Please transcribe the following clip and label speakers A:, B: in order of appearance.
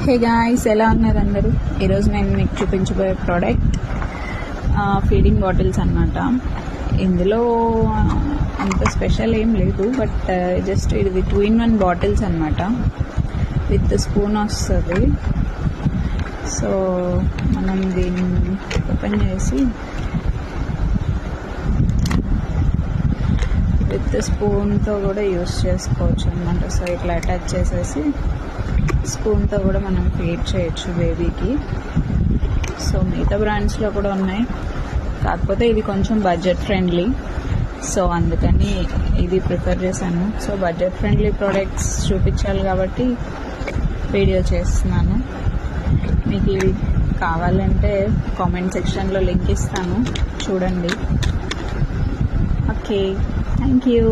A: Hey guys, ఎలా ఉన్నారు అందరూ? ఈరోజు నేను మీకు చూపించబోయే ప్రోడక్ట్ ఫీడింగ్ బాటిల్స్ అన్నమాట. ఇందులో అంత స్పెషల్ ఏం లేదు, బట్ జస్ట్ ఇది 2-in-1 బాటిల్స్ అన్నమాట. విత్ స్పూన్ వస్తుంది. సో మనం దీన్ని ఓపెన్ చేసి విత్ స్పూన్తో కూడా యూస్ చేసుకోవచ్చు అన్నమాట. సో ఇట్లా అటాచ్ చేసేసి స్పూన్తో కూడా మనం ఫీడ్ చేయొచ్చు బేబీకి. సో మిగతా బ్రాండ్స్లో కూడా ఉన్నాయి, కాకపోతే ఇది కొంచెం బడ్జెట్ ఫ్రెండ్లీ, సో అందుకని ఇది ప్రిఫర్ చేశాను. సో బడ్జెట్ ఫ్రెండ్లీ ప్రోడక్ట్స్ చూపించాలి కాబట్టి వీడియో చేస్తున్నాను. మీకు ఇవి కావాలంటే కామెంట్ సెక్షన్లో లింక్ ఇస్తాను, చూడండి. Okay, thank you.